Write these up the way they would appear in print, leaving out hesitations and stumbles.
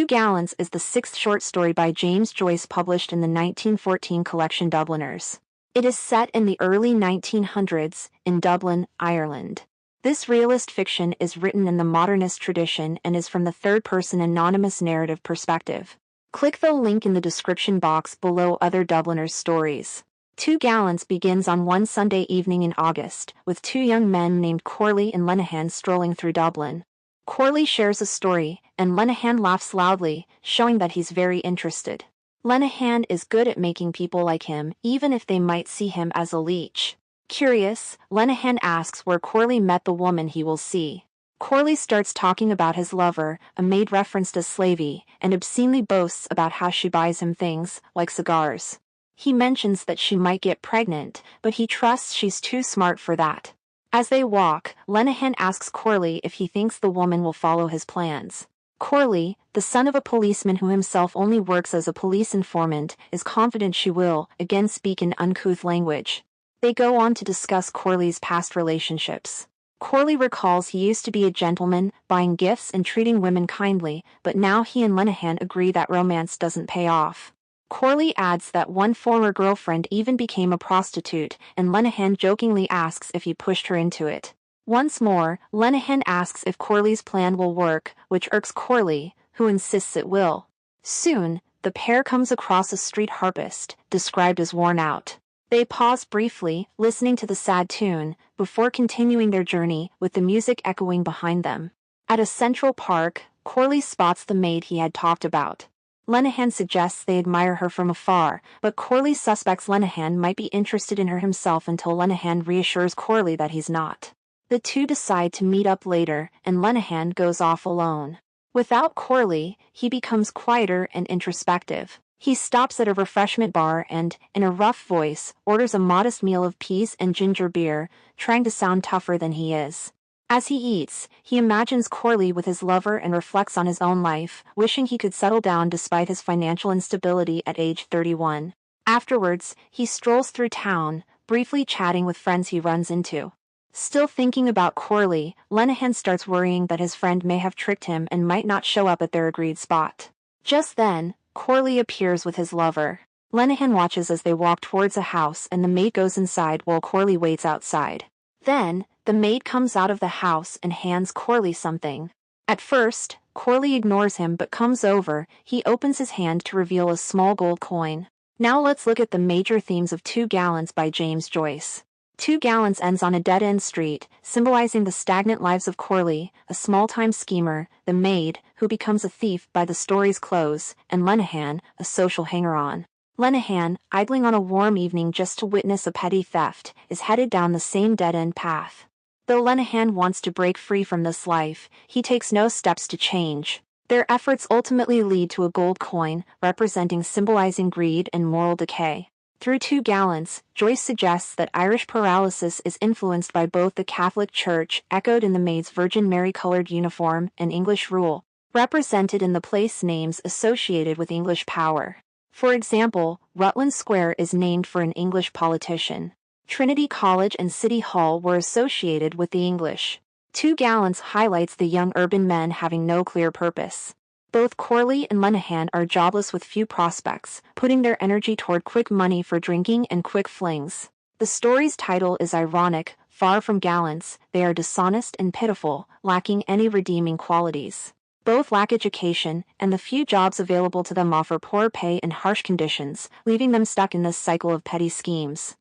Two Gallants is the sixth short story by James Joyce published in the 1914 collection Dubliners. It is set in the early 1900s in Dublin, Ireland. This realist fiction is written in the modernist tradition and is from the third-person anonymous narrative perspective. Click the link in the description box below other Dubliners stories. Two Gallants begins on one Sunday evening in August, with two young men named Corley and Lenahan strolling through Dublin. Corley shares a story, and Lenahan laughs loudly, showing that he's very interested. Lenahan is good at making people like him, even if they might see him as a leech. Curious, Lenahan asks where Corley met the woman he will see. Corley starts talking about his lover, a maid referenced as slavey, and obscenely boasts about how she buys him things, like cigars. He mentions that she might get pregnant, but he trusts she's too smart for that. As they walk, Lenahan asks Corley if he thinks the woman will follow his plans. Corley, the son of a policeman who himself only works as a police informant, is confident she will, again speak in uncouth language. They go on to discuss Corley's past relationships. Corley recalls he used to be a gentleman, buying gifts and treating women kindly, but now he and Lenahan agree that romance doesn't pay off. Corley adds that one former girlfriend even became a prostitute, and Lenahan jokingly asks if he pushed her into it. Once more, Lenahan asks if Corley's plan will work, which irks Corley, who insists it will. Soon, the pair comes across a street harpist, described as worn out. They pause briefly, listening to the sad tune, before continuing their journey, with the music echoing behind them. At a central park, Corley spots the maid he had talked about. Lenahan suggests they admire her from afar, but Corley suspects Lenahan might be interested in her himself until Lenahan reassures Corley that he's not. The two decide to meet up later, and Lenahan goes off alone. Without Corley, he becomes quieter and introspective. He stops at a refreshment bar and, in a rough voice, orders a modest meal of peas and ginger beer, trying to sound tougher than he is. As he eats, he imagines Corley with his lover and reflects on his own life, wishing he could settle down despite his financial instability at age 31. Afterwards, he strolls through town, briefly chatting with friends he runs into. Still thinking about Corley, Lenahan starts worrying that his friend may have tricked him and might not show up at their agreed spot. Just then, Corley appears with his lover. Lenahan watches as they walk towards a house and the maid goes inside while Corley waits outside. Then, the maid comes out of the house and hands Corley something. At first, Corley ignores him but comes over. He opens his hand to reveal a small gold coin. Now let's look at the major themes of Two Gallants by James Joyce. Two Gallants ends on a dead-end street, symbolizing the stagnant lives of Corley, a small-time schemer, the maid, who becomes a thief by the story's close, and Lenahan, a social hanger-on. Lenahan, idling on a warm evening just to witness a petty theft, is headed down the same dead-end path. Though Lenahan wants to break free from this life, he takes no steps to change. Their efforts ultimately lead to a gold coin, symbolizing greed and moral decay. Through Two Gallants, Joyce suggests that Irish paralysis is influenced by both the Catholic Church, echoed in the maid's Virgin Mary-colored uniform, and English rule, represented in the place names associated with English power. For example, Rutland Square is named for an English politician. Trinity College and City Hall were associated with the English. Two Gallants highlights the young urban men having no clear purpose. Both Corley and Lenahan are jobless with few prospects, putting their energy toward quick money for drinking and quick flings. The story's title is ironic. Far from gallants, they are dishonest and pitiful, lacking any redeeming qualities. Both lack education, and the few jobs available to them offer poor pay and harsh conditions, leaving them stuck in this cycle of petty schemes.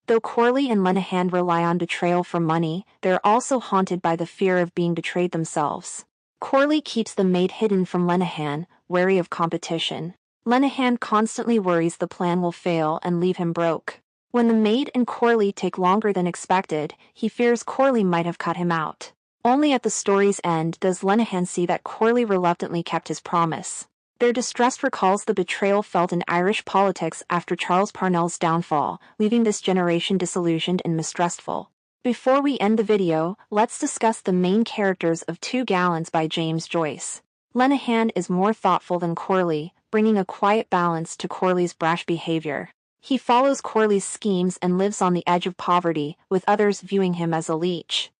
Though Corley and Lenahan rely on betrayal for money, they are also haunted by the fear of being betrayed themselves. Corley keeps the maid hidden from Lenahan, wary of competition. Lenahan constantly worries the plan will fail and leave him broke. When the maid and Corley take longer than expected, he fears Corley might have cut him out. Only at the story's end does Lenahan see that Corley reluctantly kept his promise. Their distrust recalls the betrayal felt in Irish politics after Charles Parnell's downfall, leaving this generation disillusioned and mistrustful. Before we end the video, let's discuss the main characters of Two Gallants by James Joyce. Lenahan is more thoughtful than Corley, bringing a quiet balance to Corley's brash behavior. He follows Corley's schemes and lives on the edge of poverty, with others viewing him as a leech.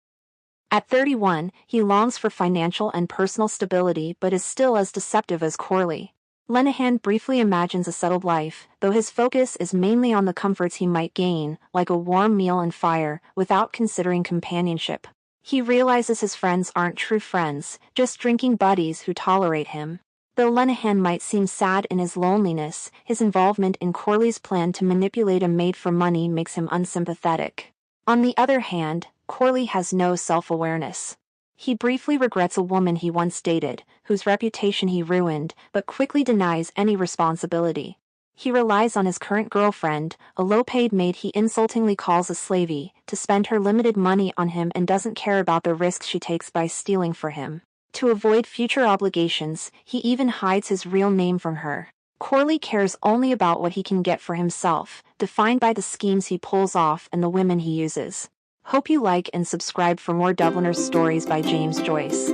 At 31, he longs for financial and personal stability but is still as deceptive as Corley. Lenahan briefly imagines a settled life, though his focus is mainly on the comforts he might gain, like a warm meal and fire, without considering companionship. He realizes his friends aren't true friends, just drinking buddies who tolerate him. Though Lenahan might seem sad in his loneliness, his involvement in Corley's plan to manipulate a maid for money makes him unsympathetic. On the other hand, Corley has no self-awareness. He briefly regrets a woman he once dated, whose reputation he ruined, but quickly denies any responsibility. He relies on his current girlfriend, a low-paid maid he insultingly calls a slavey, to spend her limited money on him and doesn't care about the risks she takes by stealing for him. To avoid future obligations, he even hides his real name from her. Corley cares only about what he can get for himself, defined by the schemes he pulls off and the women he uses. Hope you like and subscribe for more Dubliners stories by James Joyce.